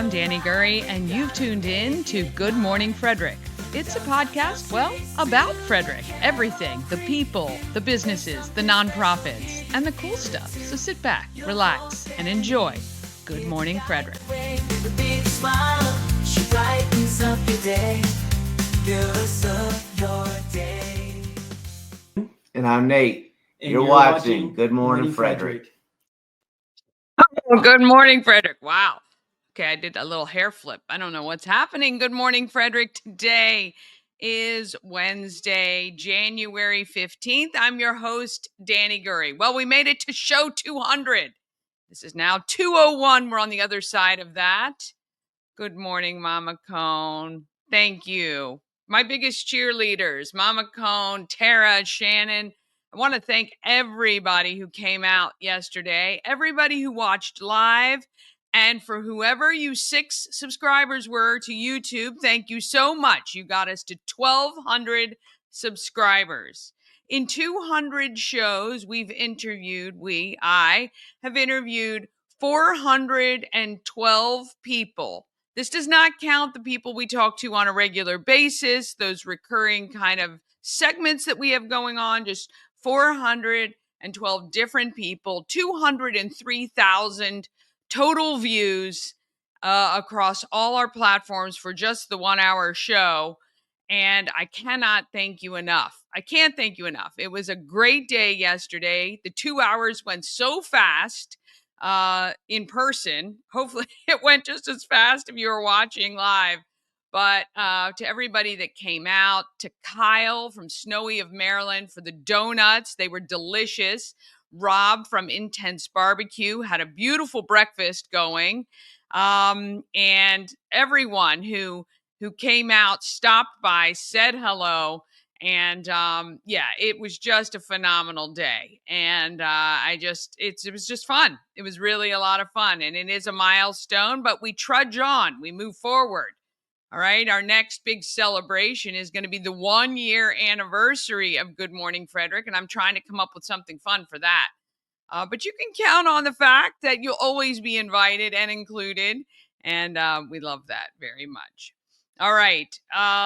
I'm Danny Gurry, and you've tuned in to Good Morning Frederick. It's a podcast, about Frederick. Everything, the people, the businesses, the nonprofits, and the cool stuff. So sit back, relax, and enjoy Good Morning Frederick. And I'm Nate. You're watching Good Morning Frederick. Oh, good morning, Frederick. Wow. Okay, I did a little hair flip. I don't know what's happening. Good morning, Frederick. Today is Wednesday, January 15th. I'm your host, Danny Gurry. Well, we made it to show 200. This is now 201. We're on the other side of that. Good morning, Mama Cone. Thank you. My biggest cheerleaders, Mama Cone, Tara, Shannon. I want to thank everybody who came out yesterday, everybody who watched live, and for whoever you 6 subscribers were to YouTube, thank you so much. You got us to 1,200 subscribers. In 200 shows, I have interviewed 412 people. This does not count the people we talk to on a regular basis, those recurring kind of segments that we have going on, just 412 different people, 203,000 total views across all our platforms for just the 1 hour show. And I cannot thank you enough. I can't thank you enough. It was a great day yesterday. The 2 hours went so fast in person. Hopefully it went just as fast if you were watching live. But to everybody that came out, to Kyle from Snowy of Maryland for the donuts, they were delicious. Rob from Intense Barbecue had a beautiful breakfast going. And everyone who came out, stopped by, said hello. And it was just a phenomenal day. And it was just fun. It was really a lot of fun. And it is a milestone, but we trudge on. We move forward. All right. Our next big celebration is going to be the 1 year anniversary of Good Morning Frederick. And I'm trying to come up with something fun for that. But you can count on the fact that you'll always be invited and included. And we love that very much. All right.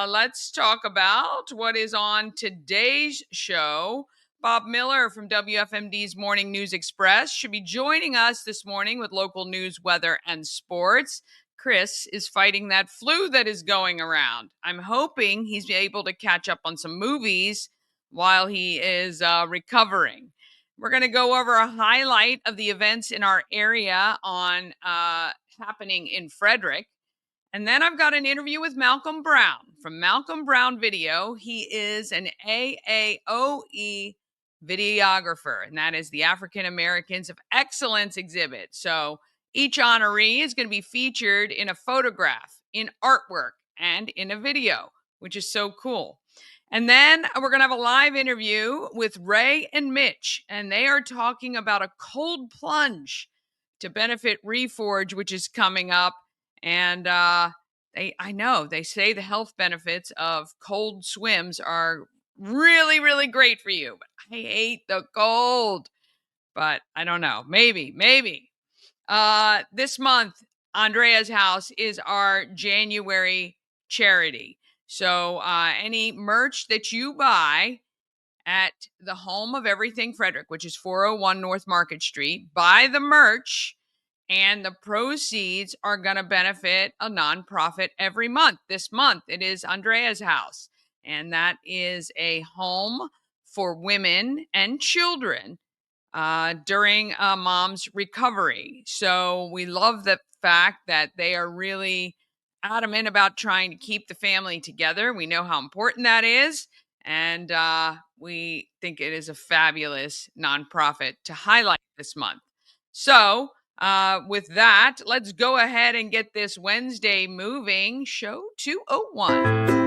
Let's talk about what is on today's show. Bob Miller from WFMD's Morning News Express should be joining us this morning with local news, weather, and sports. Chris is fighting that flu that is going around. I'm hoping he's able to catch up on some movies while he is recovering. We're going to go over a highlight of the events in our area on happening in Frederick. And then I've got an interview with Malcolm Brown from Malcolm Brown Video. He is an AAOE videographer, and that is the African Americans of Excellence exhibit. So each honoree is going to be featured in a photograph, in artwork, and in a video, which is so cool. And then we're going to have a live interview with Ray and Mitch, and they are talking about a cold plunge to benefit Reforge, which is coming up. And they say the health benefits of cold swims are really, really great for you. But I hate the cold. But I don't know. Maybe. This month, Andrea's House is our January charity. So any merch that you buy at the home of Everything Frederick, which is 401 North Market Street, buy the merch, and the proceeds are going to benefit a nonprofit every month. This month, it is Andrea's House, and that is a home for women and children during mom's recovery. So we love the fact that they are really adamant about trying to keep the family together. We know how important that is, and we think it is a fabulous nonprofit to highlight this month. So with that, let's go ahead and get this Wednesday moving. Show 201.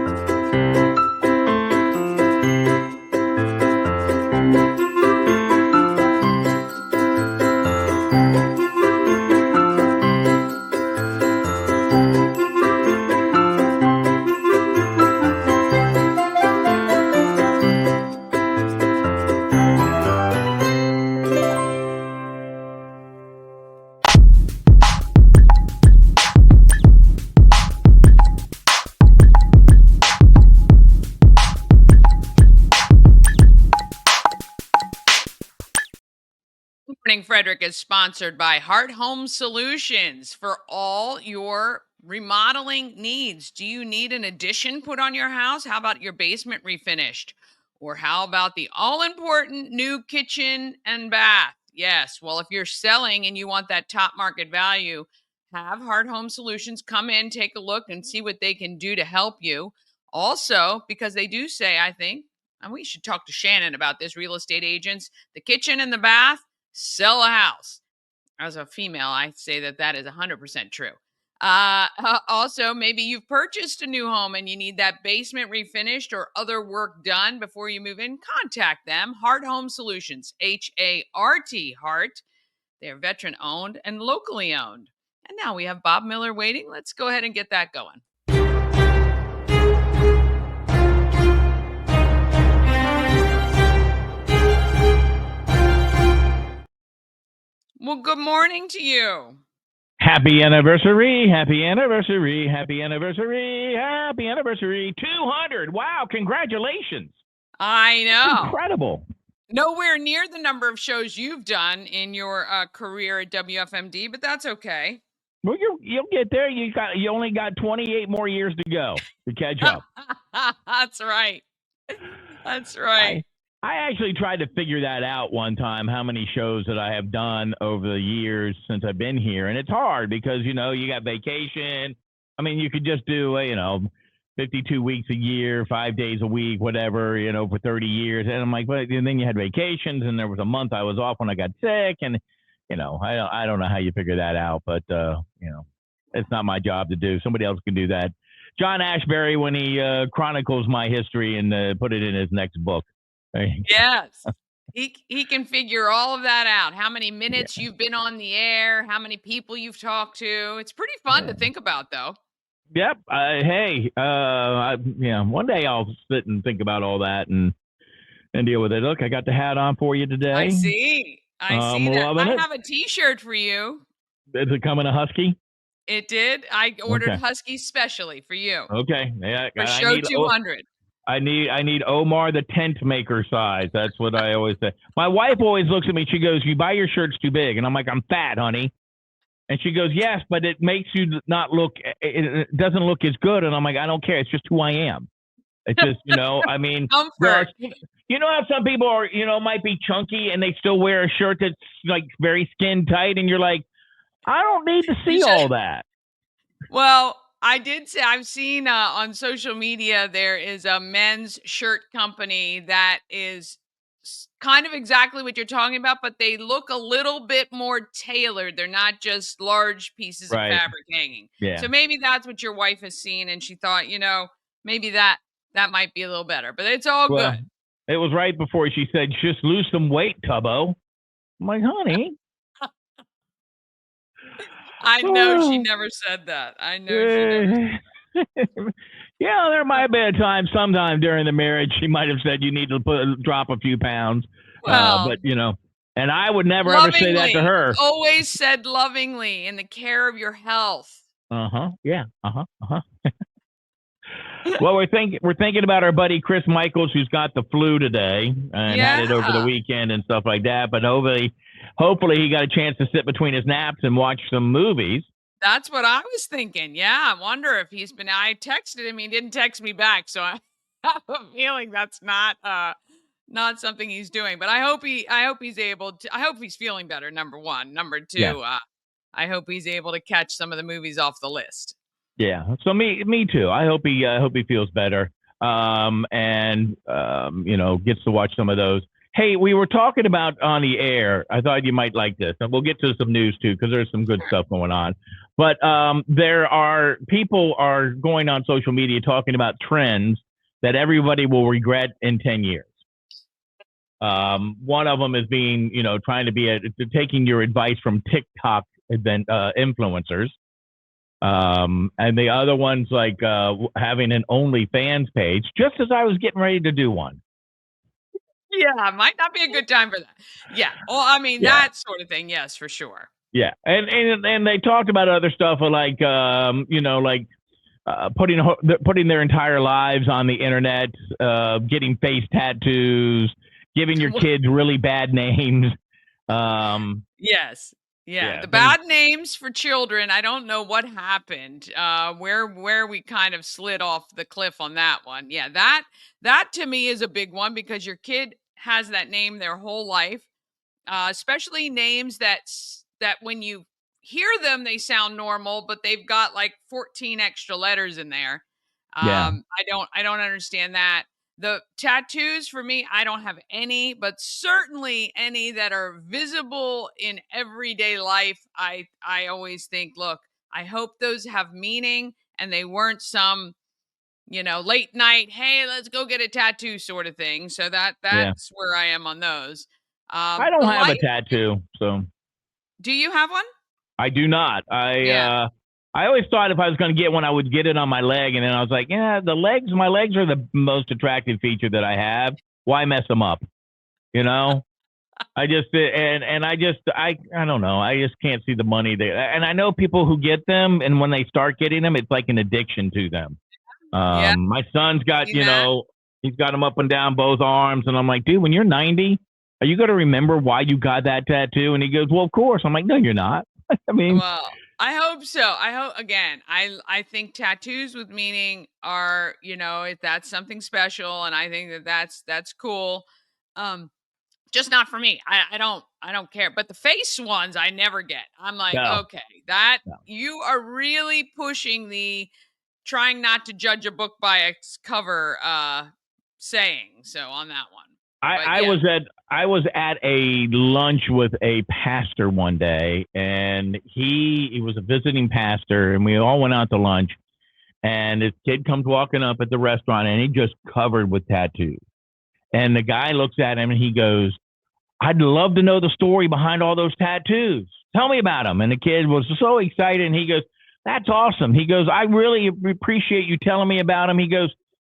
Morning Frederick is sponsored by Heart Home Solutions for all your remodeling needs. Do you need an addition put on your house? How about your basement refinished? Or how about the all important new kitchen and bath? Yes. Well, if you're selling and you want that top market value, have Heart Home Solutions come in, take a look, and see what they can do to help you. Also, because they do say, I think, and we should talk to Shannon about this, real estate agents, the kitchen and the bath, sell a house. As a female, I say that is 100% true. Also, maybe you've purchased a new home and you need that basement refinished or other work done before you move in. Contact them, Heart Home Solutions, HART, Heart. They're veteran owned and locally owned. And now we have Bob Miller waiting. Let's go ahead and get that going. Well, good morning to you. Happy anniversary, happy anniversary, happy anniversary, happy anniversary. 200. Wow, congratulations. I know. That's incredible. Nowhere near the number of shows you've done in your career at WFMD, but that's okay. Well, you'll get there. You only got 28 more years to go to catch up. That's right. That's right. I actually tried to figure that out one time, how many shows that I have done over the years since I've been here. And it's hard because, you got vacation. I mean, you could just do, 52 weeks a year, 5 days a week, whatever, for 30 years. And I'm like, but and then you had vacations and there was a month I was off when I got sick. And, I don't know how you figure that out, but, it's not my job to do. Somebody else can do that. John Ashbery, when he chronicles my history and put it in his next book. Yes. He can figure all of that out. How many minutes you've been on the air, how many people you've talked to. It's pretty fun to think about, though. Yep. One day I'll sit and think about all that and deal with it. Look, I got the hat on for you today. I see that. I have a T-shirt for you. Does it come in a husky? It did. I ordered husky specially for you. Okay. Yeah. For show 200. I need Omar the tent maker size. That's what I always say. My wife always looks at me. She goes, "You buy your shirts too big," and I'm like, "I'm fat, honey." And she goes, "Yes, but it makes you not look. It doesn't look as good." And I'm like, "I don't care. It's just who I am. It's just I mean, comfort. How some people are might be chunky and they still wear a shirt that's like very skin tight, and you're like, I don't need to see all that. Well, I did say I've seen on social media there is a men's shirt company that is kind of exactly what you're talking about, but they look a little bit more tailored. They're not just large pieces of fabric hanging. Yeah. So maybe that's what your wife has seen, and she thought, maybe that might be a little better. But it's all good. It was right before she said, "Just lose some weight, Tubbo." I'm like, honey. I know she never said that. I know she never. Yeah, there might have been a time sometime during the marriage she might have said you need to drop a few pounds. Well, but and I would never ever say that to her. Always said lovingly, in the care of your health. Yeah. Well, we're thinking about our buddy Chris Michaels, who's got the flu today and had it over the weekend and stuff like that. But hopefully he got a chance to sit between his naps and watch some movies. That's what I was thinking. Yeah, I wonder if I texted him. He didn't text me back, so I have a feeling that's not something he's doing. But I hope he's able to. I hope he's feeling better. Number one. Number two. I hope he's able to catch some of the movies off the list. Yeah. So me too. I hope he feels better. And gets to watch some of those. Hey, we were talking about on the air. I thought you might like this, and we'll get to some news too, because there's some good stuff going on. But people are going on social media talking about trends that everybody will regret in 10 years. One of them is being, trying to be taking your advice from TikTok influencers. And the other one's like having an OnlyFans page, just as I was getting ready to do one. Yeah, might not be a good time for that. Yeah. Well, I mean, that sort of thing. Yes, for sure. Yeah. And they talked about other stuff like, putting their entire lives on the internet, getting face tattoos, giving your kids really bad names. Yes. Yeah. Yeah, The things. bad names for children. I don't know what happened. Where we kind of slid off the cliff on that one. Yeah, that to me is a big one because your kid has that name their whole life. Especially names that when you hear them they sound normal, but they've got like 14 extra letters in there. Yeah, I don't understand that. The tattoos for me, I don't have any, but certainly any that are visible in everyday life. I always think, look, I hope those have meaning and they weren't some late night, hey, let's go get a tattoo sort of thing. So yeah. that's where I am on those. I The don't have a life. tattoo, so Do you have one? I do not. Yeah. I always thought if I was going to get one, I would get it on my leg, and then I was like, yeah, my legs are the most attractive feature that I have. Why mess them up? You know, I just I don't know. I just can't see the money there. And I know people who get them, and when they start getting them, it's like an addiction to them. Yeah. My son's got, Seen that. he's got them up and down both arms, and I'm like, dude, when you're 90, are you going to remember why you got that tattoo? And he goes, well, of course. I'm like, no, you're not. I mean, Well, I hope so. I hope again. I think tattoos with meaning are, if that's something special, and I think that's cool. Um, just not for me. I don't care. But the face ones I never get. I'm like, no, okay, that no. you are really pushing the trying not to judge a book by its cover saying. So on that one. But I yeah. was at a lunch with a pastor one day, and he was a visiting pastor, and we all went out to lunch. And this kid comes walking up at the restaurant, and he just covered with tattoos. And the guy looks at him, and he goes, "I'd love to know the story behind all those tattoos. Tell me about them." And the kid was so excited, and he goes, "That's awesome." He goes, "I really appreciate you telling me about them." He goes,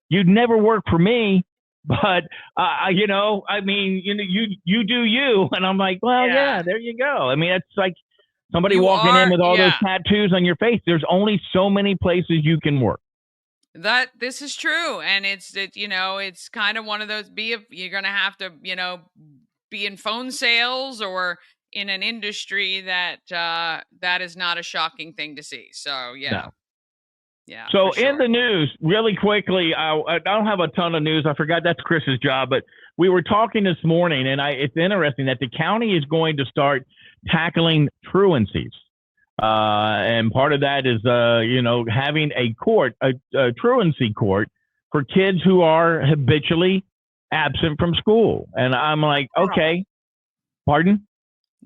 "You'd never work for me, but I mean, you do you." And I'm like, "Well, Yeah. yeah, there you go." I mean, it's like somebody You walking in are, with all those yeah. tattoos on your face. There's only so many places you can work. That this is true, and it's kind of one of those. You're gonna have to be in phone sales or in an industry that is not a shocking thing to see. So yeah, No. yeah, for So in sure. the news, really quickly, I don't have a ton of news. I forgot that's Chris's job, but we were talking this morning, and it's interesting that the county is going to start tackling truancies. And part of that is, having a truancy court for kids who are habitually absent from school. And I'm like, Wow. okay, pardon?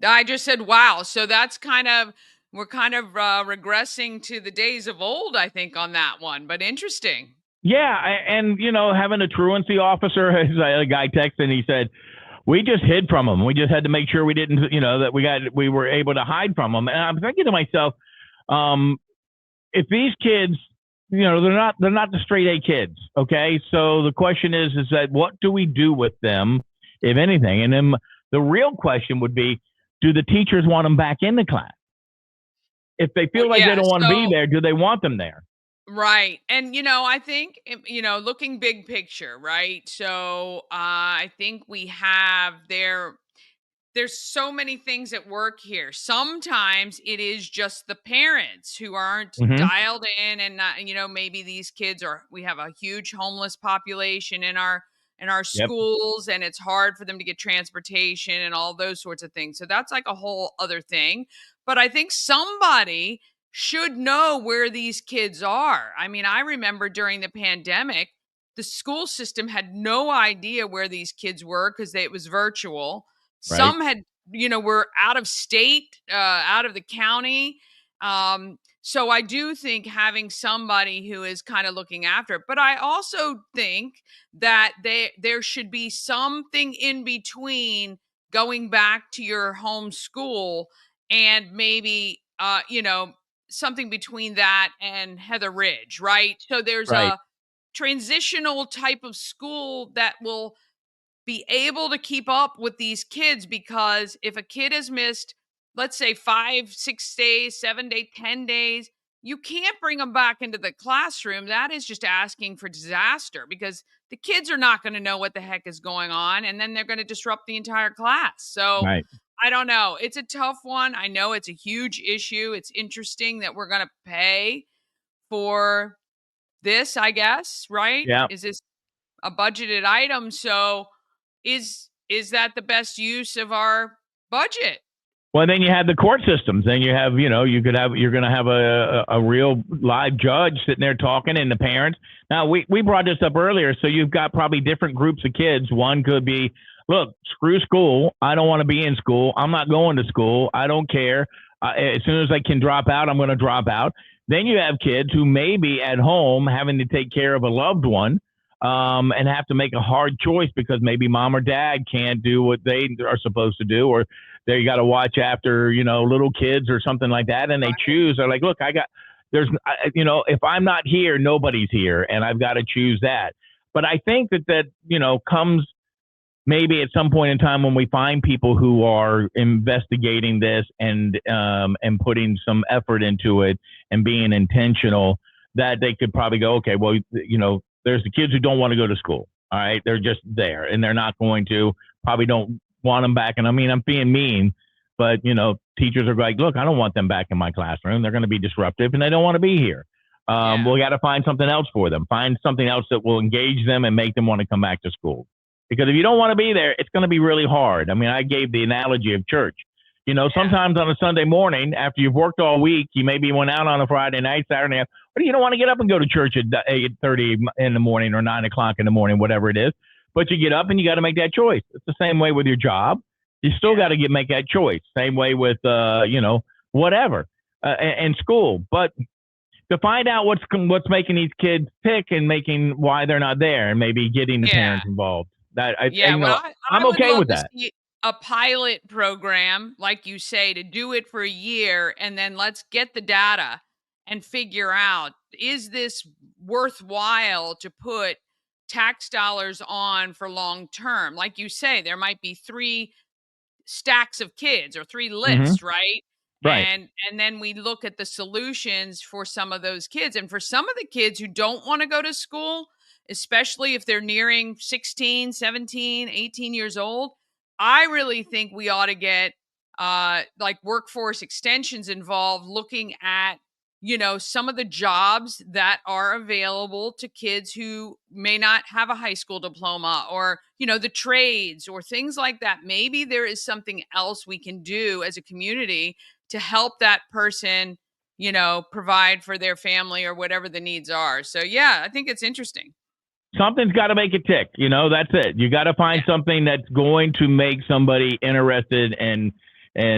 I just said wow. So that's we're kind of regressing to the days of old, I think, on that one. But interesting. Yeah, and having a truancy officer, a guy texted and he said, we just hid from them. We just had to make sure we didn't, that we were able to hide from them. And I'm thinking to myself, if these kids, they're not the straight A kids. Okay. So the question is that what do we do with them, if anything? And then the real question would be, do the teachers want them back in the class? If they Well, feel like they yeah. don't want to be So there, do they want them there? right. And, I think, looking big picture, right? So I think we have there's so many things at work here. Sometimes it is just the parents who aren't Mm-hmm. dialed in and not, maybe these kids we have a huge homeless population in our Yep. schools and it's hard for them to get transportation and all those sorts of things. So that's like a whole other thing. But I think somebody should know where these kids are. I mean, I remember during the pandemic, the school system had no idea where these kids were because it was virtual. Right. Some had, were out of state, out of the county. So I do think having somebody who is kind of looking after it, but I also think that there should be something in between going back to your home school and maybe something between that and Heather Ridge, right? So there's Right. a transitional type of school that will be able to keep up with these kids because if a kid has missed, let's say 5, 6 days, 7 days, 10 days, you can't bring them back into the classroom. That is just asking for disaster because the kids are not going to know what the heck is going on and then they're going to disrupt the entire class. So Right. I don't know. It's a tough one. I know it's a huge issue. It's interesting that we're going to pay for this, I guess, right? Yeah. Is this a budgeted item? So is that the best use of our budget? Well, then you have the court systems. Then you have, you're going to have a real live judge sitting there talking, and the parents. Now, we brought this up earlier, so you've got probably different groups of kids. One could be, look, screw school. I don't want to be in school. I'm not going to school. I don't care. As soon as I can drop out, I'm going to drop out. Then you have kids who may be at home having to take care of a loved one, and have to make a hard choice because maybe mom or dad can't do what they are supposed to do, or they got to watch after, little kids or something like that. And they choose, they're like, look, if I'm not here, nobody's here, and I've got to choose that. But I think that comes maybe at some point in time when we find people who are investigating this and putting some effort into it and being intentional, that they could probably go, okay, well, there's the kids who don't want to go to school. All right. They're just there and they're not going to, probably don't want them back. And I mean, I'm being mean, but teachers are like, look, I don't want them back in my classroom. They're going to be disruptive and they don't want to be here. We got to find something else for them. Find something else that will engage them and make them want to come back to school. Because if you don't want to be there, it's going to be really hard. I mean, I gave the analogy of church. Sometimes on a Sunday morning, after you've worked all week, you maybe went out on a Friday night, Saturday night, but you don't want to get up and go to church at 8:30 in the morning or 9 o'clock in the morning, whatever it is. But you get up and you got to make that choice. It's the same way with your job. You still got to make that choice. Same way with, whatever, in school. But to find out what's making these kids pick and making why they're not there, and maybe getting the parents involved. I'm okay with that. A pilot program, like you say, to do it for a year, and then let's get the data and figure out, is this worthwhile to put tax dollars on for long term? Like you say, there might be 3 stacks of kids or 3 lists, right? Right. And then we look at the solutions for some of those kids. And for some of the kids who don't want to go to school, especially if they're nearing 16, 17, 18 years old, I really think we ought to get like workforce extensions involved, looking at, some of the jobs that are available to kids who may not have a high school diploma, or, the trades or things like that. Maybe there is something else we can do as a community to help that person, provide for their family or whatever the needs are. So, I think it's interesting. Something's got to make it tick. That's it. You got to find something that's going to make somebody interested and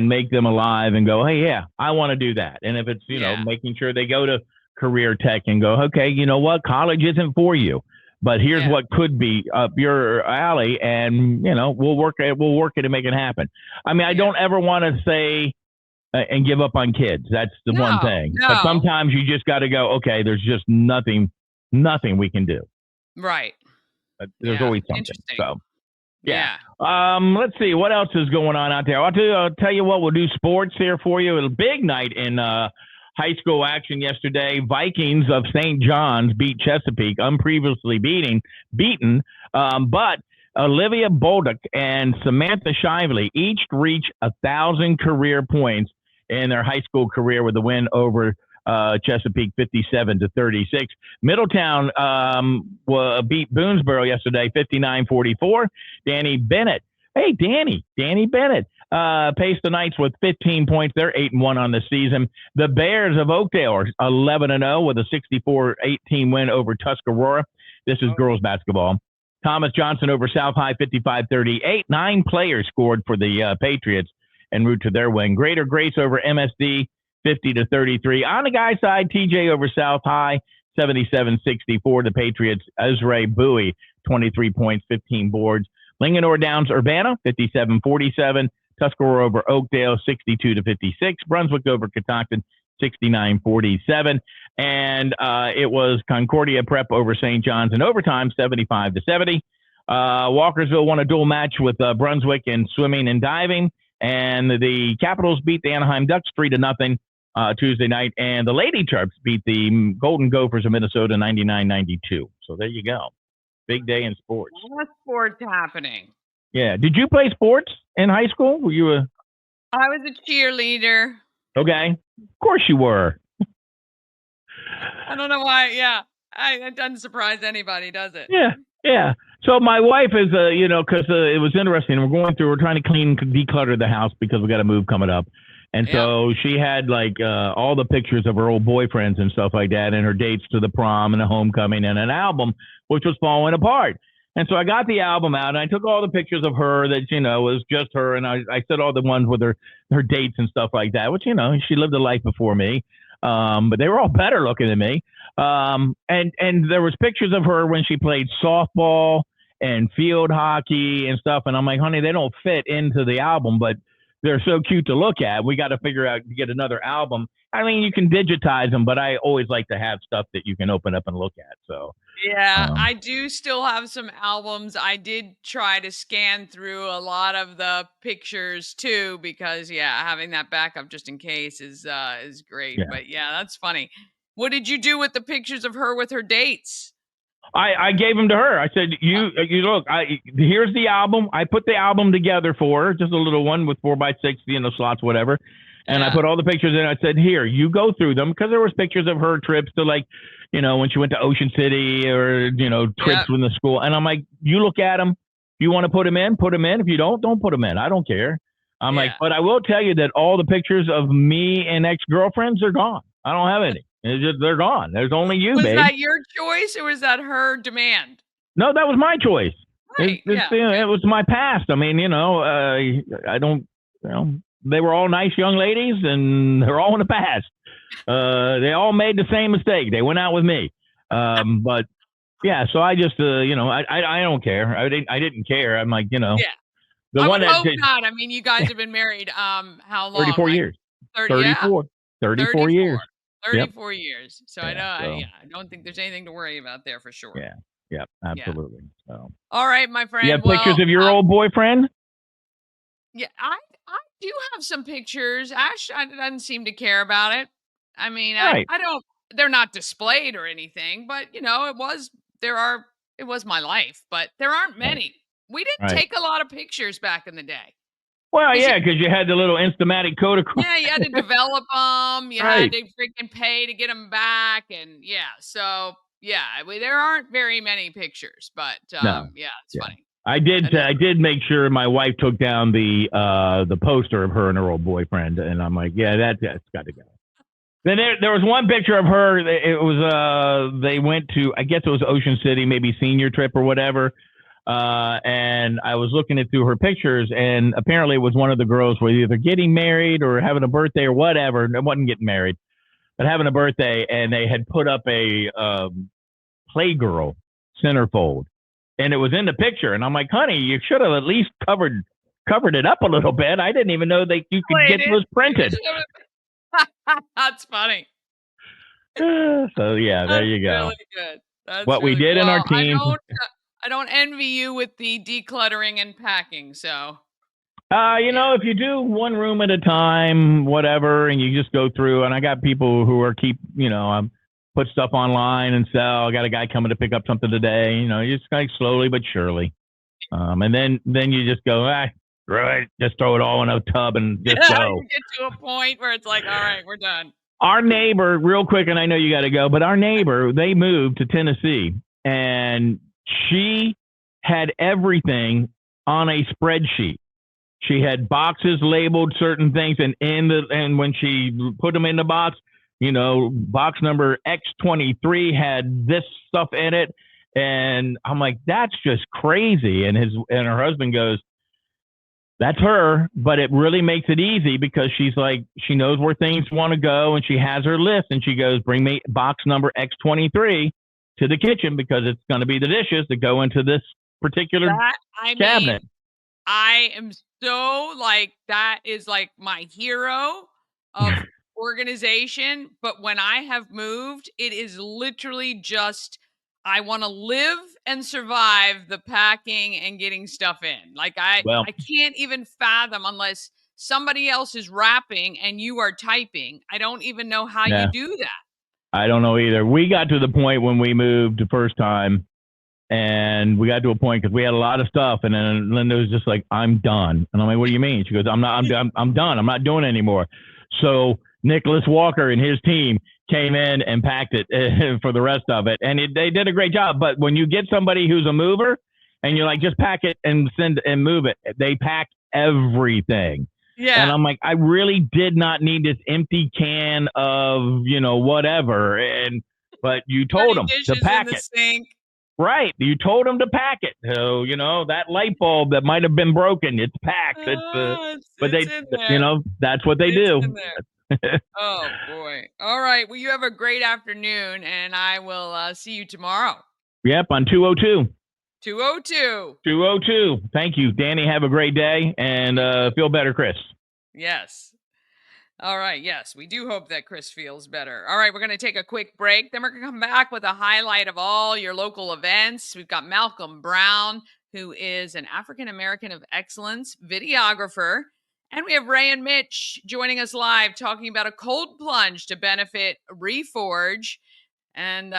make them alive and go, hey, yeah, I want to do that. And if it's, making sure they go to career tech and go, okay, you know what? College isn't for you, but here's what could be up your alley. And, we'll work it and make it happen. I mean, I don't ever want to say and give up on kids. That's the one thing. No. But sometimes you just got to go, okay, there's just nothing we can do. Right. But there's always something. So, let's see what else is going on out there. I'll tell you what, we'll do sports here for you. A big night in high school action yesterday. Vikings of St. John's beat Chesapeake, unpreviously beaten. But Olivia Bolduc and Samantha Shively each reached 1,000 career points in their high school career with the win over Chesapeake 57-36. Middletown beat Boonesboro yesterday 59-44. Danny Bennett. Hey, Danny Bennett paced the Knights with 15 points. They're 8-1 on the season. The Bears of Oakdale are 11-0 with a 64-18 win over Tuscarora. This is girls basketball. Thomas Johnson over South High 55-38. 9 players scored for the Patriots en route to their win. Greater Grace over MSD 50-33. On the guy side, TJ over South High, 77-64. The Patriots, Ezra Bowie, 23 points, 15 boards. Linganore Downs Urbana, 57-47. Tuscarora over Oakdale, 62-56. Brunswick over Catoctin, 69-47. And it was Concordia Prep over St. John's in overtime, 75-70. Walkersville won a dual match with Brunswick in swimming and diving. And the Capitals beat the Anaheim Ducks 3-0 Tuesday night. And the Lady Terps beat the Golden Gophers of Minnesota 99-92. So there you go. Big day in sports. A lot of sports happening. Yeah. Did you play sports in high school? Were you a I was a cheerleader. Okay. Of course you were. I don't know why. Yeah. It doesn't surprise anybody, does it? Yeah. So my wife is, because it was interesting. We're trying to declutter the house because we got a move coming up. And so she had like all the pictures of her old boyfriends and stuff like that, and her dates to the prom and the homecoming, and an album which was falling apart. And so I got the album out, and I took all the pictures of her that was just her, and I said all the ones with her dates and stuff like that, which she lived a life before me, but they were all better looking than me. And there was pictures of her when she played softball and field hockey and stuff, and I'm like, honey, they don't fit into the album, but they're so cute to look at. We got to figure out to get another album. I mean, you can digitize them, but I always like to have stuff that you can open up and look at. So yeah, I do still have some albums. I did try to scan through a lot of the pictures too, because having that backup just in case is great. Yeah. But yeah, that's funny. What did you do with the pictures of her with her dates? I gave them to her. I said, you look, here's the album. I put the album together for her, just a little one with 4x6, slots, whatever. And I put all the pictures in. I said, here, you go through them, because there was pictures of her trips to, like, when she went to Ocean City, or, trips with the school. And I'm like, you look at them. If you want to put them in, put them in. If you don't put them in. I don't care. I'm like, but I will tell you that all the pictures of me and ex-girlfriends are gone. I don't have any. They're gone. There's only you, babe. Was that your choice, or was that her demand? No, that was my choice. Right. It was my past. I mean, I don't, they were all nice young ladies, and they're all in the past. They all made the same mistake. They went out with me. But yeah, so I just, I don't care. I didn't care. I'm like, the I one would hope not. I mean, you guys have been married, how long? 34 years. 34 years. 34 years. So I know, I don't think there's anything to worry about there for sure. Yeah, absolutely. Yeah. So. All right, my friend. You have pictures of your old boyfriend? Yeah, I do have some pictures. Ash doesn't seem to care about it. I mean, I don't. They're not displayed or anything, but it was my life. But there aren't many. We didn't take a lot of pictures back in the day. Well, yeah, because you had the little Instamatic Kodachrome. Yeah, you had to develop them. You had to freaking pay to get them back, and so there aren't very many pictures, but it's funny. I did make sure my wife took down the poster of her and her old boyfriend, and I'm like, that's got to go. Then there was one picture of her. It was they went to, I guess it was Ocean City, maybe senior trip or whatever. And I was looking through her pictures, and apparently it was one of the girls was either getting married or having a birthday or whatever. It wasn't getting married, but having a birthday, and they had put up a Playgirl centerfold, and it was in the picture. And I'm like, honey, you should have at least covered it up a little bit. I didn't even know that you could get those printed. That's funny. So there you go. Really good. That's what we did in our team. I don't envy you with the decluttering and packing. So, if you do one room at a time, whatever, and you just go through, and I got people who are put stuff online and sell. I got a guy coming to pick up something today. You just like slowly but surely, and then you just go, right, just throw it all in a tub and just go. You get to a point where it's like, all right, we're done. Our neighbor, real quick, and I know you got to go, but our neighbor, they moved to Tennessee, and she had everything on a spreadsheet. She had boxes labeled certain things, and when she put them in the box, box number X23 had this stuff in it, and I'm like, that's just crazy. And her husband goes, that's her, but it really makes it easy because she's like, she knows where things want to go, and she has her list, and she goes, bring me box number X23 to the kitchen because it's going to be the dishes that go into this particular cabinet. I am so that is like my hero of organization. But when I have moved, it is literally just, I want to live and survive the packing and getting stuff in. I can't even fathom unless somebody else is wrapping and you are typing. I don't even know how you do that. I don't know either. We got to the point when we moved the first time And we got to a point because we had a lot of stuff, and then Linda was just like, "I'm done." And I'm like, "What do you mean?" She goes, "I'm not. I'm done. I'm not doing it anymore." So Nicholas Walker and his team came in and packed it for the rest of it, and they did a great job. But when you get somebody who's a mover, and you're like, "Just pack it and send and move it," they pack everything. Yeah. And I'm like, I really did not need this empty can of, whatever. But you told them to pack it. Sink. Right. You told them to pack it. So, that light bulb that might have been broken, it's packed. That's what they do. Oh, boy. All right. Well, you have a great afternoon, and I will see you tomorrow. Yep, on 202. 202. 202. Thank you, Danny. Have a great day, and feel better, Chris. Yes. All right. Yes, we do hope that Chris feels better. All right. We're going to take a quick break. Then we're going to come back with a highlight of all your local events. We've got Malcolm Brown, who is an African-American of excellence videographer. And we have Ray and Mitch joining us live talking about a cold plunge to benefit Reforge. And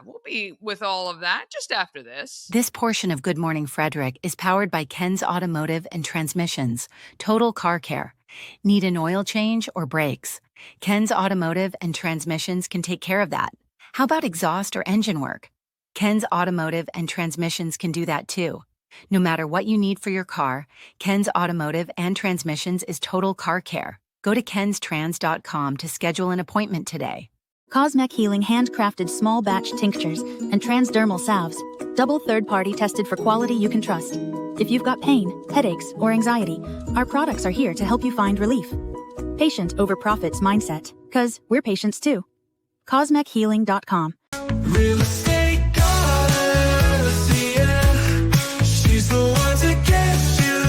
we'll be with all of that just after this. This portion of Good Morning Frederick is powered by Ken's Automotive and Transmissions, Total Car Care. Need an oil change or brakes? Ken's Automotive and Transmissions can take care of that. How about exhaust or engine work? Ken's Automotive and Transmissions can do that too. No matter what you need for your car, Ken's Automotive and Transmissions is Total Car Care. Go to kenstrans.com to schedule an appointment today. Cosmec Healing handcrafted small batch tinctures and transdermal salves, double third-party tested for quality you can trust. If you've got pain, headaches, or anxiety, our products are here to help you find relief. Patient over profits mindset, 'cause we're patients too. CosmecHealing.com. Real estate goddess, yeah. She's the one to get you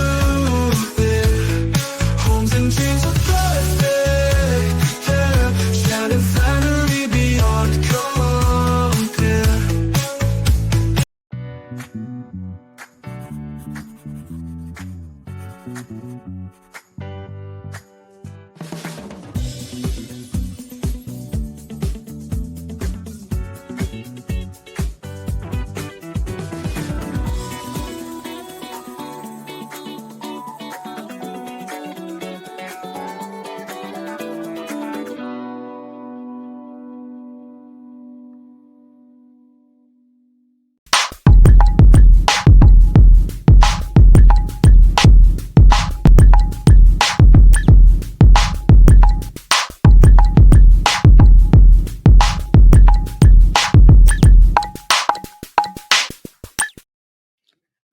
there. Homes and dreams are perfect, yeah. Shining flattery beyond compare.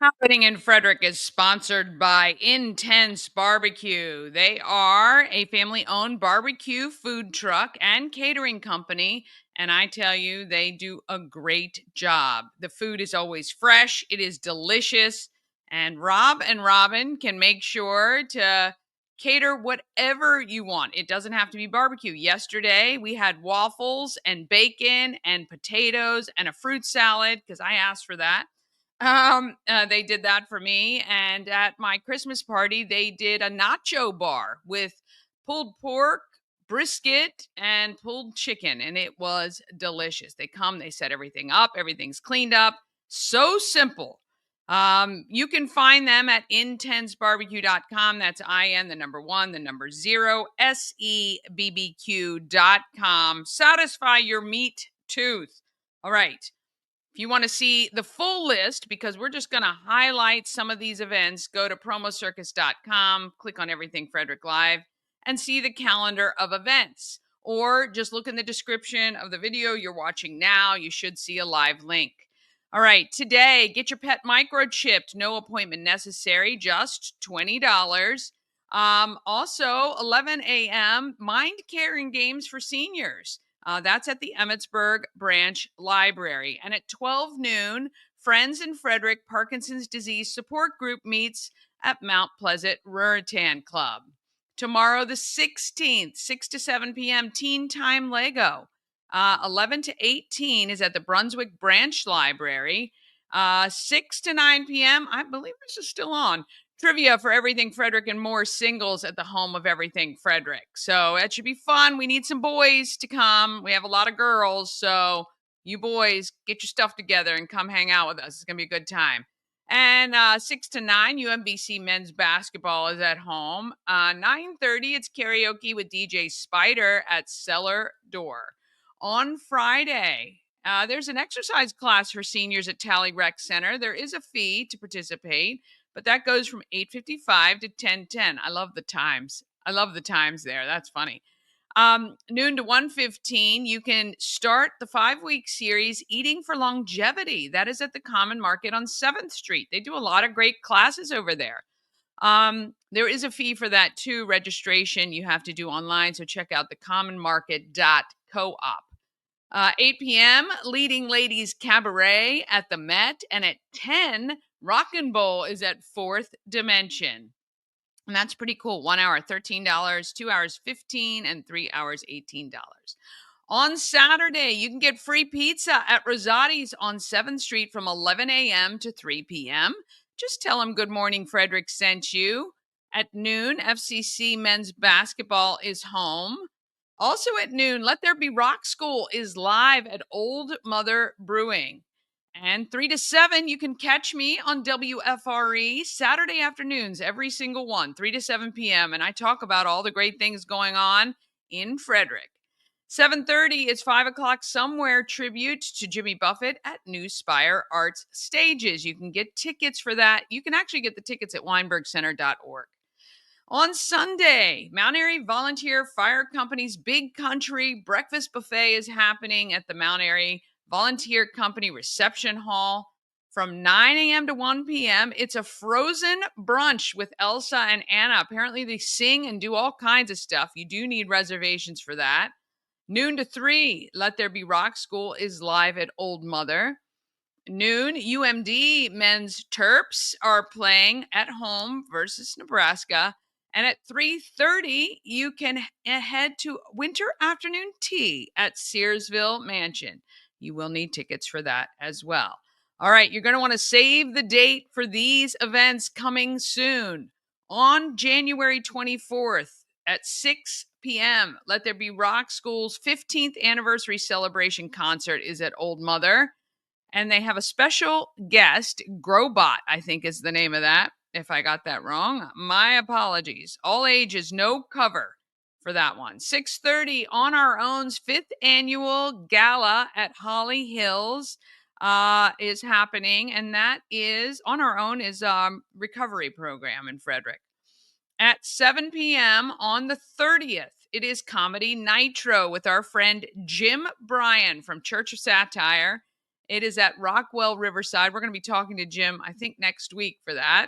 Happening in Frederick is sponsored by Intense Barbecue. They are a family-owned barbecue food truck and catering company, and I tell you, they do a great job. The food is always fresh, it is delicious, and Rob and Robin can make sure to cater whatever you want. It doesn't have to be barbecue. Yesterday, we had waffles and bacon and potatoes and a fruit salad because I asked for that. They did that for me. And at my Christmas party, they did a nacho bar with pulled pork, brisket, and pulled chicken. And it was delicious. They come, they set everything up, everything's cleaned up. So simple. You can find them at intensebarbecue.com. That's IN, the number 1, the number 0, SEBBQ.com. Satisfy your meat tooth. All right. If you want to see the full list, because we're just going to highlight some of these events, go to promocircus.com, click on Everything Frederick Live, and see the calendar of events. Or just look in the description of the video you're watching now. You should see a live link. All right, today, get your pet microchipped. No appointment necessary, just $20. Also, 11 a.m., mind caring games for seniors. That's at the Emmetsburg Branch Library. And at 12 noon, Friends in Frederick Parkinson's Disease Support Group meets at Mount Pleasant Ruritan Club. Tomorrow, the 16th, 6 to 7 p.m., Teen Time Lego. 11 to 18 is at the Brunswick Branch Library. 6 to 9 p.m., I believe this is still on. Trivia for Everything Frederick and more singles at the home of Everything Frederick. So that should be fun. We need some boys to come. We have a lot of girls, so You boys, get your stuff together and come hang out with us. It's going to be a good time. And 6 to 9, UMBC men's basketball is at home. 9:30, it's karaoke with DJ Spider at Cellar Door. On Friday, there's an exercise class for seniors at Tally Rec Center. There is a fee to participate, but that goes from 8:55 to 10:10. I love the times. I love the times there. That's funny. Noon to 1:15, you can start the 5-week series Eating for Longevity. That is at the Common Market on 7th Street. They do a lot of great classes over there. There is a fee for that too. Registration you have to do online, so check out thecommonmarket.coop. 8 p.m., Leading Ladies Cabaret at the Met, and at 10, Rockin' Bowl is at 4th Dimension. And that's pretty cool. 1 hour, $13, 2 hours, $15, and 3 hours, $18. On Saturday, you can get free pizza at Rosati's on 7th Street from 11 a.m. to 3 p.m. Just tell them Good Morning Frederick sent you. At noon, FCC men's basketball is home. Also at noon, Let There Be Rock School is live at Old Mother Brewing. And 3 to 7, you can catch me on WFRE Saturday afternoons, every single one, 3 to 7 p.m. And I talk about all the great things going on in Frederick. 7:30 is 5 o'clock somewhere tribute to Jimmy Buffett at New Spire Arts Stages. You can get tickets for that. You can actually get the tickets at weinbergcenter.org. On Sunday, Mount Airy Volunteer Fire Company's Big Country Breakfast Buffet is happening at the Mount Airy Volunteer Company Reception Hall from 9 a.m. to 1 p.m. It's a frozen brunch with Elsa and Anna. Apparently, they sing and do all kinds of stuff. You do need reservations for that. Noon to 3, Let There Be Rock School is live at Old Mother. Noon, UMD men's Terps are playing at home versus Nebraska. And at 3:30, you can head to winter afternoon tea at Searsville Mansion. You will need tickets for that as well. All right, you're going to want to save the date for these events coming soon. On January 24th at 6 p.m., Let There Be Rock School's 15th anniversary celebration concert is at Old Mother. And they have a special guest, Growbot, I think is the name of that. If I got that wrong, my apologies. All ages, no cover for that one. 6:30, On Our Own's 5th annual gala at Holly Hills is happening. And that is, On Our Own is a recovery program in Frederick. At 7 p.m. on the 30th, it is Comedy Nitro with our friend Jim Bryan from Church of Satire. It is at Rockwell Riverside. We're going to be talking to Jim, I think, next week for that.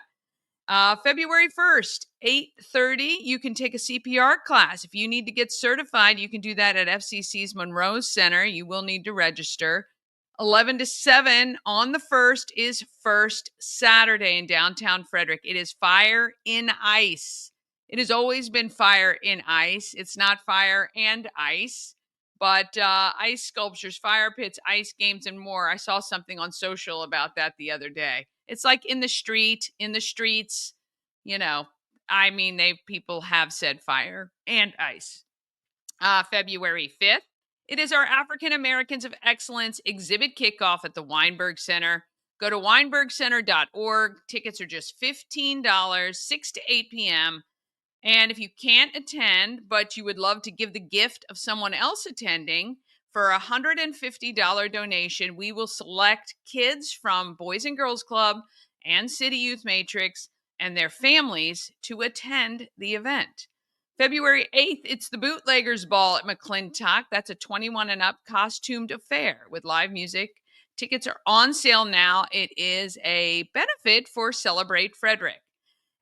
February 1st, 8:30, you can take a CPR class. If you need to get certified, you can do that at FCC's Monroe Center. You will need to register. 11 to 7 on the 1st is First Saturday in downtown Frederick. It is Fire in Ice. It has always been Fire in Ice. It's not Fire and Ice, but ice sculptures, fire pits, ice games, and more. I saw something on social about that the other day. It's like in the streets, you know. I mean, people have said fire and ice. February 5th, it is our African Americans of Excellence exhibit kickoff at the Weinberg Center. Go to weinbergcenter.org. Tickets are just $15, 6 to 8 p.m. And if you can't attend, but you would love to give the gift of someone else attending, for a $150 donation, we will select kids from Boys and Girls Club and City Youth Matrix and their families to attend the event. February 8th, it's the Bootleggers Ball at McClintock. That's a 21 and up costumed affair with live music. Tickets are on sale now. It is a benefit for Celebrate Frederick.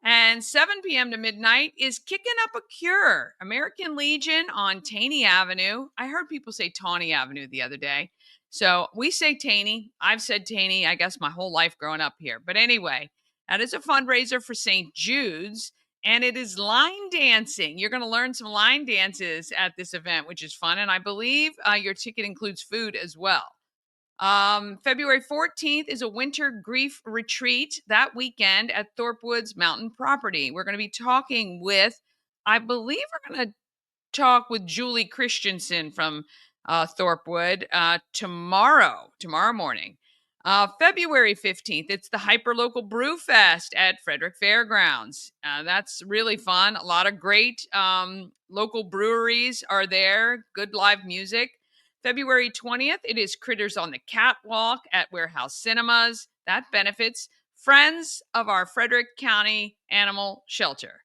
And 7 p.m. to midnight is Kicking Up a Cure, American Legion on Taney Avenue. I heard people say Tawny Avenue the other day. So we say Taney. I've said Taney, I guess, my whole life growing up here. But anyway, that is a fundraiser for St. Jude's, and it is line dancing. You're going to learn some line dances at this event, which is fun. And I believe your ticket includes food as well. February 14th is a winter grief retreat that weekend at Thorpe Woods Mountain Property. We're going to be talking with, I believe we're going to talk with Julie Christensen from Thorpewood, tomorrow morning. February 15th, it's the Hyperlocal Brew Fest at Frederick Fairgrounds. That's really fun. A lot of great local breweries are there, good live music. February 20th, it is Critters on the Catwalk at Warehouse Cinemas. That benefits Friends of our Frederick County Animal Shelter.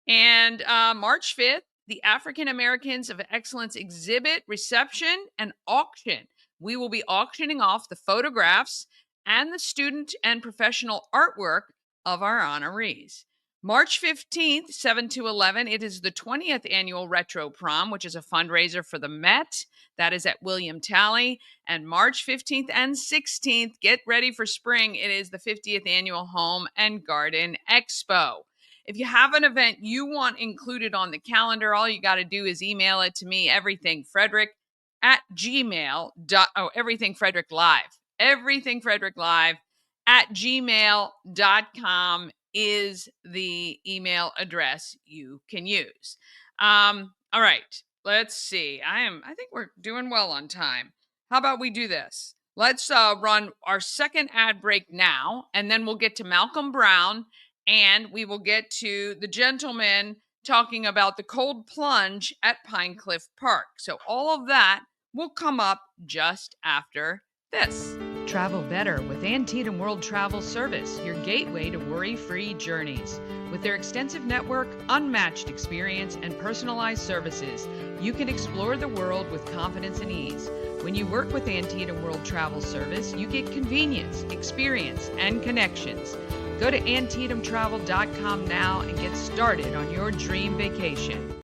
And March 5th, the African Americans of Excellence exhibit, reception, and auction. We will be auctioning off the photographs and the student and professional artwork of our honorees. March 15th, 7 to 11, it is the 20th annual Retro Prom, which is a fundraiser for the Met. That is at William Talley. And March 15th and 16th, get ready for spring. It is the 50th annual Home and Garden Expo. If you have an event you want included on the calendar, all you got to do is email it to me, everythingfredericklive@gmail.com is the email address you can use. All right, let's see. I think we're doing well on time. How about we do this? Let's run our second ad break now, and then we'll get to Malcolm Brown, and we will get to the gentleman talking about the cold plunge at Pinecliff Park. So all of that will come up just after this. Travel better with Antietam World Travel Service, your gateway to worry-free journeys. With their extensive network, unmatched experience, and personalized services, you can explore the world with confidence and ease. When you work with Antietam World Travel Service, you get convenience, experience, and connections. Go to AntietamTravel.com now and get started on your dream vacation.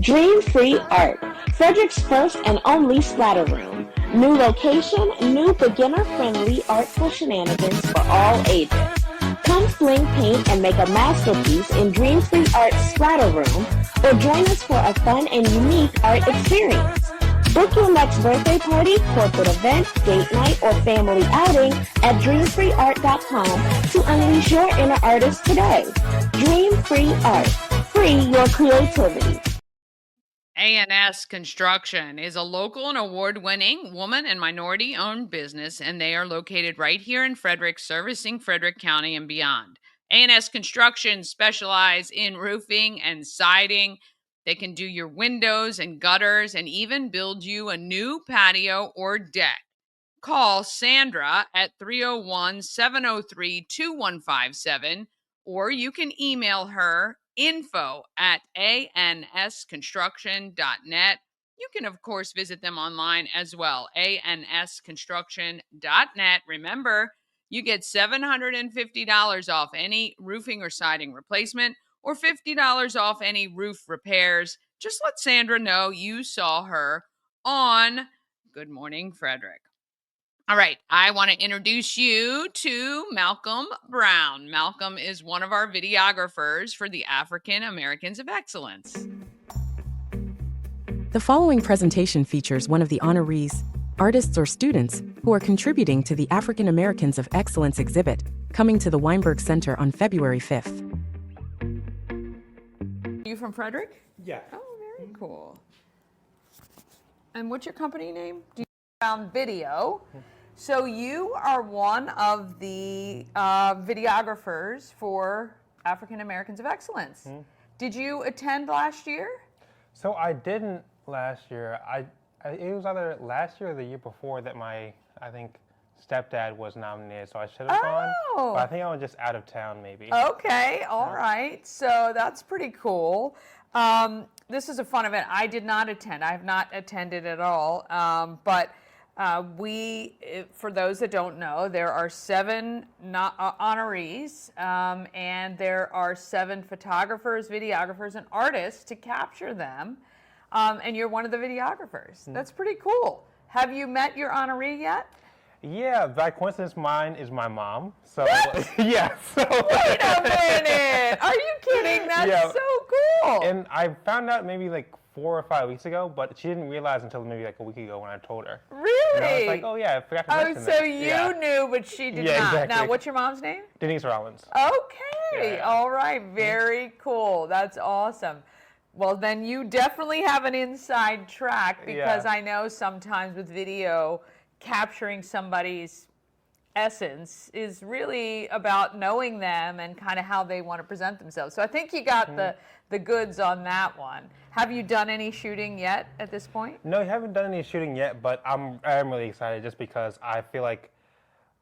Dream Free Art, Frederick's first and only splatter room. New location, new beginner-friendly artful shenanigans for all ages. Come fling paint and make a masterpiece in Dream Free Art's splatter room, or join us for a fun and unique art experience. Book your next birthday party, corporate event, date night, or family outing at dreamfreeart.com to unleash your inner artist today. Dream Free Art. Free your creativity. A&S Construction is a local and award-winning woman and minority-owned business, and they are located right here in Frederick, servicing Frederick County and beyond. A&S Construction specialize in roofing and siding. They can do your windows and gutters and even build you a new patio or deck. Call Sandra at 301-703-2157, or you can email her info@ansconstruction.net. You can, of course, visit them online as well, ansconstruction.net. Remember, you get $750 off any roofing or siding replacement, or $50 off any roof repairs. Just let Sandra know you saw her on Good Morning Frederick. All right, I want to introduce you to Malcolm Brown. Malcolm is one of our videographers for the African Americans of Excellence. The following presentation features one of the honorees, artists or students who are contributing to the African Americans of Excellence exhibit coming to the Weinberg Center on February 5th. You from Frederick? Yeah. Oh, very cool. And what's your company name? Do you found video? So you are one of the videographers for African Americans of Excellence. Did you attend last year? So I didn't last year. It was either last year or the year before that I think stepdad was nominated, so I should have gone. But I think I was just out of town maybe. Okay, all right. So that's pretty cool. This is a fun event. I did not attend. I have not attended at all. But for those that don't know, there are 7 honorees, and there are 7 photographers, videographers, and artists to capture them. And you're one of the videographers. That's pretty cool. Have you met your honoree yet? Yeah, by coincidence, mine is my mom. So yeah. So. Wait a minute! Are you kidding? That's so cool. And I found out maybe like 4 or 5 weeks ago, but she didn't realize until maybe like a week ago when I told her. Really? And I was like, oh yeah, I forgot to mention that. So you knew, but she did not. Exactly. Now, what's your mom's name? Denise Rollins. Okay. All right. Very cool. That's awesome. Well, then you definitely have an inside track, because I know sometimes with video, capturing somebody's essence is really about knowing them and kind of how they want to present themselves. So I think you got the goods on that one. Have you done any shooting yet at this point? No, I haven't done any shooting yet, but I'm really excited just because I feel like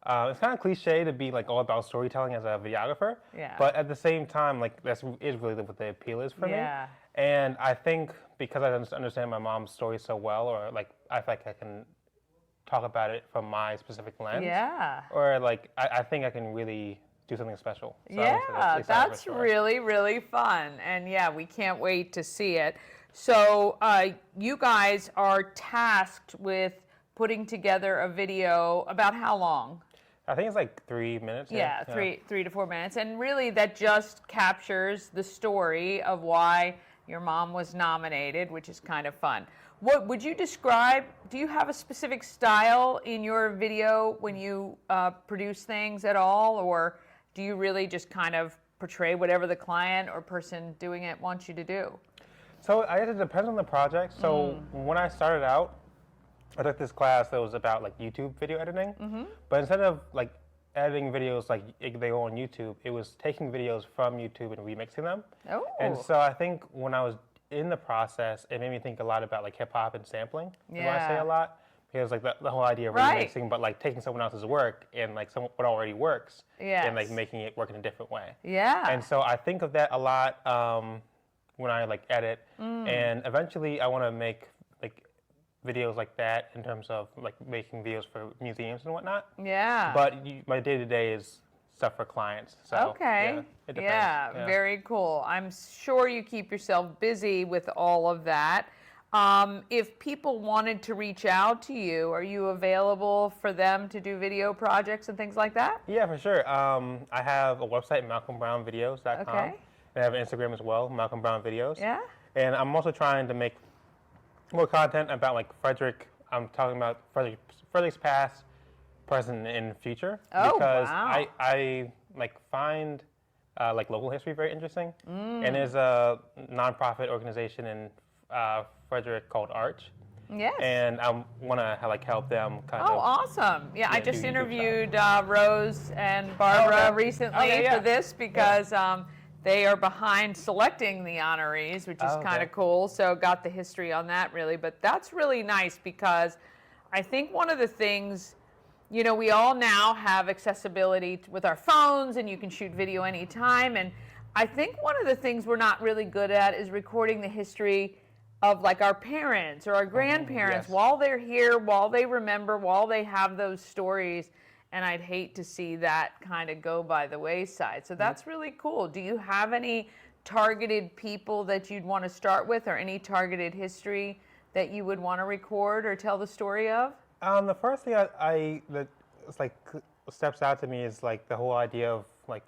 it's kind of cliche to be like all about storytelling as a videographer. Yeah. But at the same time, like is really what the appeal is for me. And I think because I understand my mom's story so well, or like I feel like I can talk about it from my specific lens. Yeah. Or like I think I can really do something special. So yeah, that's really, really fun. And yeah, we can't wait to see it. So you guys are tasked with putting together a video about how long? I think it's like 3 minutes. Yeah, 3 to 4 minutes. And really that just captures the story of why your mom was nominated, which is kind of fun. What would you describe, do you have a specific style in your video when you produce things at all, or do you really just kind of portray whatever the client or person doing it wants you to do? So I guess it depends on the project. So when I started out, I took this class that was about like YouTube video editing, but instead of like editing videos like they go on YouTube, it was taking videos from YouTube and remixing them. Oh. And so I think when I was in the process, it made me think a lot about like hip hop and sampling. Is what I say a lot, because like the whole idea of remixing, but like taking someone else's work and like what already works, and like making it work in a different way. Yeah. And so I think of that a lot when I like edit, and eventually I want to make like videos like that in terms of like making videos for museums and whatnot. Yeah. But my day-to-day is stuff for clients. So, okay. Yeah, it depends. Yeah, very cool. I'm sure you keep yourself busy with all of that. If people wanted to reach out to you, are you available for them to do video projects and things like that? Yeah, for sure. I have a website, malcolmbrownvideos.com. Okay. And I have an Instagram as well, Malcolm Brown Videos. Yeah. And I'm also trying to make more content about like Frederick. I'm talking about Frederick's past, present, and future. Oh, because wow. I like find like local history very interesting. And there's a nonprofit organization in Frederick called Arch. Yes. And I want to like help them kind of. Oh, awesome. Yeah, I just do YouTube interviewed Rose and Barbara recently for this because they are behind selecting the honorees, which is kind of cool. So got the history on that really. But that's really nice because I think one of the things, you know, we all now have accessibility with our phones and you can shoot video anytime. And I think one of the things we're not really good at is recording the history of like our parents or our grandparents while they're here, while they remember, while they have those stories. And I'd hate to see that kind of go by the wayside. So that's really cool. Do you have any targeted people that you'd want to start with, or any targeted history that you would want to record or tell the story of? The first thing that like steps out to me is like the whole idea of like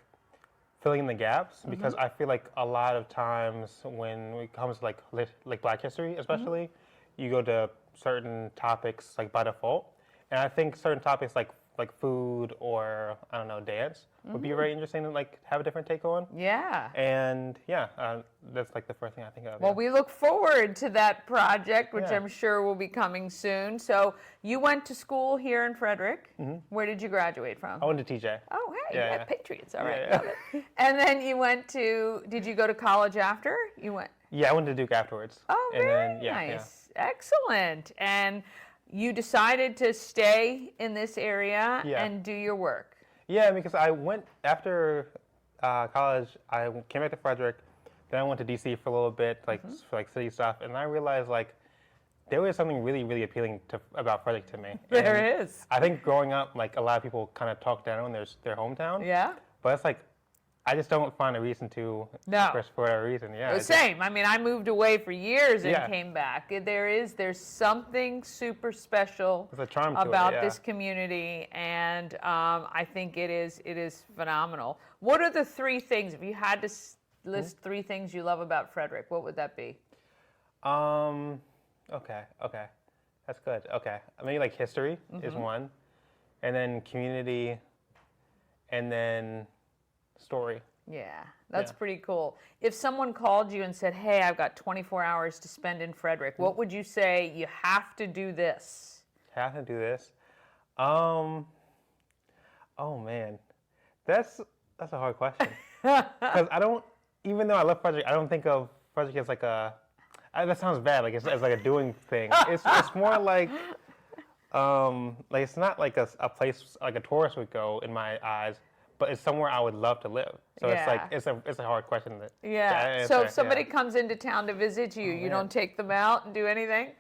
filling in the gaps, because I feel like a lot of times when it comes to like Black history especially, you go to certain topics like by default, and I think certain topics like food or I don't know, dance would be very interesting to like have a different take on. Yeah. And that's like the first thing I think of. Well, we look forward to that project, which I'm sure will be coming soon. So you went to school here in Frederick. Where did you graduate from? I went to TJ. Oh, hey, you got Patriots. All right, love it. And then you went to, did you go to college after? You went? Yeah, I went to Duke afterwards. Oh, very nice. Excellent. And you decided to stay in this area and do your work. Yeah, because I went after college. I came back to Frederick, then I went to DC for a little bit, like for like city stuff, and I realized like there was something really, really appealing about Frederick to me. There is. I think growing up, like a lot of people kind of talk down on their hometown. Yeah. But it's like I just don't find a reason to. No. For a reason, yeah. Same. I mean, I moved away for years and came back. There's something super special There's a charm to about it, this community, and I think it is phenomenal. What are the three things, if you had to list three things you love about Frederick, what would that be? Okay, that's good. Okay, maybe like history is one, and then community, and then story. Yeah, That's Yeah. pretty cool. If someone called you and said, hey, I've got 24 hours to spend in Frederick, what would you say? You have to do this. Have to do this. Oh man, that's a hard question. Because I don't, even though I love Frederick, I don't think of Frederick as like a. That sounds bad. Like it's as like a doing thing. It's more like it's not like a place like a tourist would go in my eyes, but it's somewhere I would love to live. So it's like Yeah. it's a hard question to Yeah. So answer, if somebody yeah. comes into town to visit you, you man. don't take them out and do anything?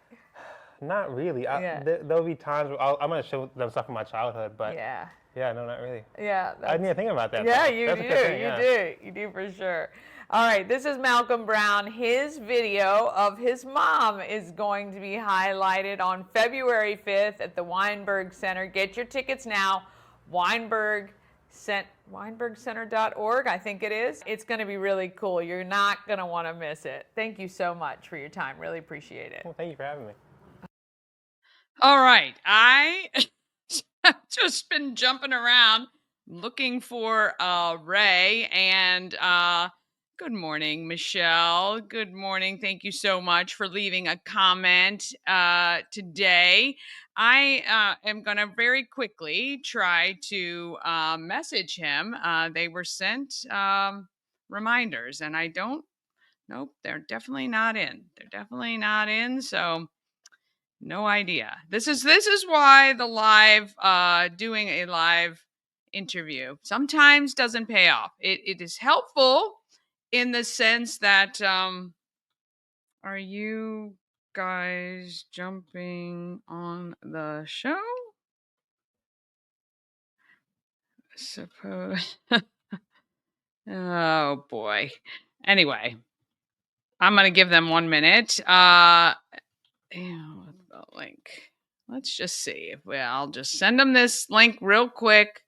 Not really. Yeah. There'll be times where I'm gonna show them stuff from my childhood, but Yeah. no, not really. Yeah. I didn't even think about that. Yeah, though. you That's do. a good thing, yeah. You do for sure. All right, this is Malcolm Brown. His video of his mom is going to be highlighted on February 5th at the Weinberg Center. Get your tickets now. Weinbergcenter.org, I think it is. It's going to be really cool. You're not going to want to miss it. Thank you so much for your time. Really appreciate it. Well, thank you for having me. All right. I have just been jumping around looking for Ray, and good morning, Michelle. Good morning. Thank you so much for leaving a comment today. I am going to very quickly try to message him. They were sent reminders, and I don't, nope, they're definitely not in. They're definitely not in, so no idea. This is why the live doing a live interview sometimes doesn't pay off. It is helpful in the sense that are you guys jumping on the show? Suppose. Oh boy. Anyway, I'm gonna give them 1 minute. The link. Let's just see. I'll just send them this link real quick.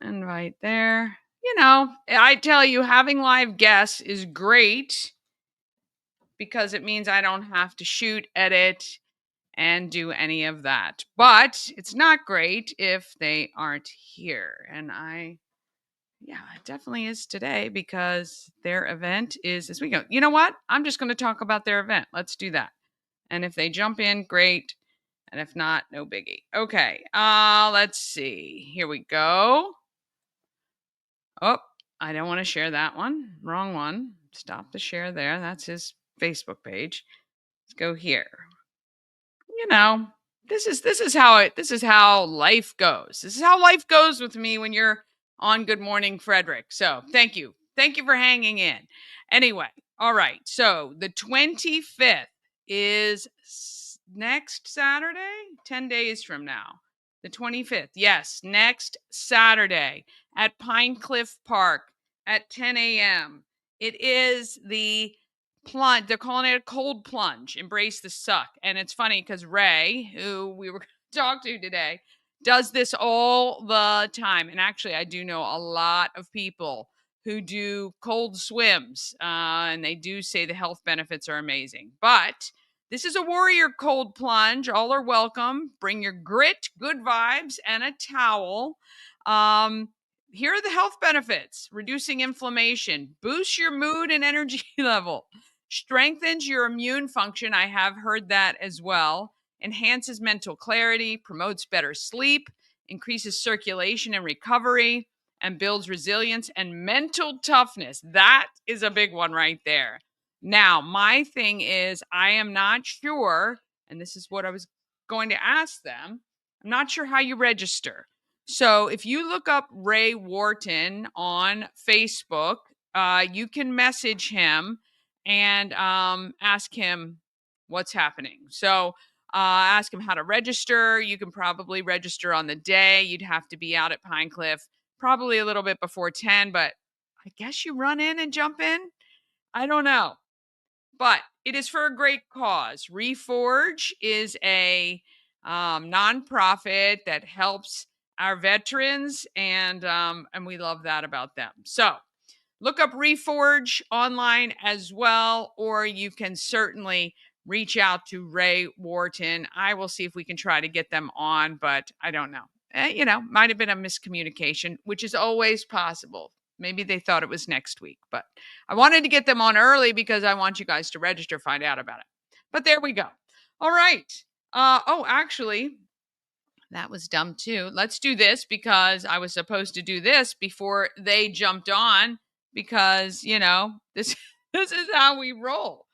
Invite there. You know, I tell you, having live guests is great because it means I don't have to shoot, edit, and do any of that. But it's not great if they aren't here. And it definitely is today because their event is this weekend. You know what? I'm just going to talk about their event. Let's do that. And if they jump in, great. And if not, no biggie. Okay, let's see. Here we go. Oh, I don't want to share that one. Wrong one. Stop the share there. That's his Facebook page. Let's go here. You know, this is how life goes. This is how life goes with me when you're on Good Morning Frederick. So thank you. Thank you for hanging in. Anyway, all right. So the 25th is next Saturday, 10 days from now. The 25th. Yes, next Saturday at Pine Cliff Park at 10 a.m. It is the plunge. They're calling it a cold plunge. Embrace the suck. And it's funny because Ray, who we were going to talk to today, does this all the time. And actually, I do know a lot of people who do cold swims, and they do say the health benefits are amazing. But this is a warrior cold plunge. All are welcome. Bring your grit, good vibes, and a towel. Here are the health benefits: reducing inflammation, boosts your mood and energy level, strengthens your immune function. I have heard that as well. Enhances mental clarity, promotes better sleep, increases circulation and recovery, and builds resilience and mental toughness. That is a big one right there. Now, my thing is, I am not sure, and this is what I was going to ask them. I'm not sure how you register. So if you look up Ray Wharton on Facebook, you can message him and ask him what's happening. So ask him how to register. You can probably register on the day. You'd have to be out at Pine Cliff probably a little bit before 10, but I guess you run in and jump in. I don't know. But it is for a great cause. Reforge is a nonprofit that helps our veterans, and we love that about them. So look up Reforge online as well, or you can certainly reach out to Ray Wharton. I will see if we can try to get them on, but I don't know. Might have been a miscommunication, which is always possible. Maybe they thought it was next week, but I wanted to get them on early because I want you guys to register, find out about it. But there we go. All right. Actually, that was dumb too. Let's do this because I was supposed to do this before they jumped on because, this this is how we roll.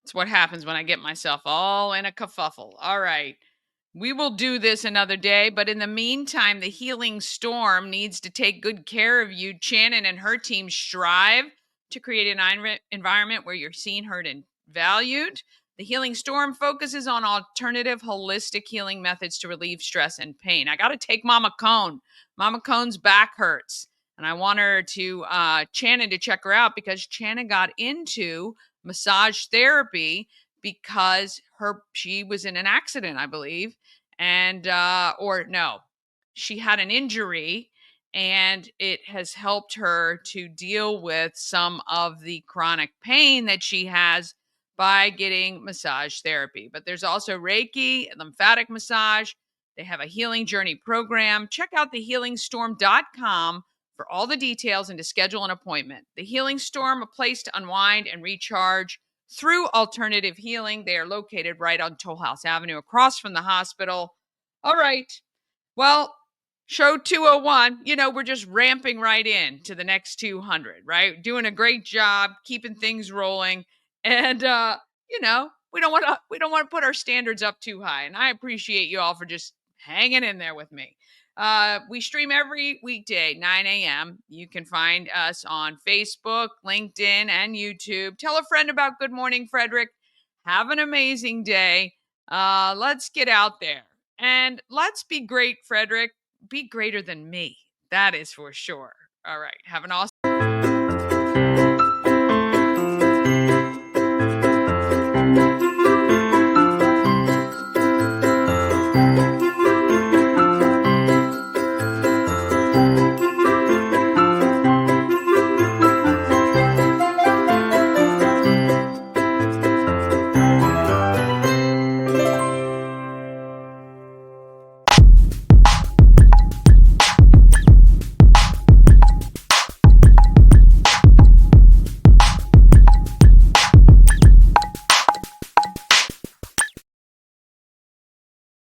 It's what happens when I get myself all in a kerfuffle. All right. We will do this another day, but in the meantime, the Healing Storm needs to take good care of you. Shannon and her team strive to create an environment where you're seen, heard, and valued. The Healing Storm focuses on alternative, holistic healing methods to relieve stress and pain. I got to take Mama Cone. Mama Cone's back hurts, and I want her to, Shannon to check her out because Shannon got into massage therapy because she was in an accident, I believe. And she had an injury and it has helped her to deal with some of the chronic pain that she has by getting massage therapy. But there's also Reiki, lymphatic massage. They have a healing journey program. Check out thehealingstorm.com for all the details and to schedule an appointment. The Healing Storm, a place to unwind and recharge through alternative healing. They are located right on Toll House Avenue across from the hospital. All right. Well, show 201, we're just ramping right in to the next 200, right? Doing a great job, keeping things rolling. And, we don't want to put our standards up too high. And I appreciate you all for just hanging in there with me. We stream every weekday, 9 a.m. You can find us on Facebook, LinkedIn, and YouTube. Tell a friend about Good Morning Frederick. Have an amazing day. Let's get out there. And let's be great, Frederick. Be greater than me. That is for sure. All right. Have an awesome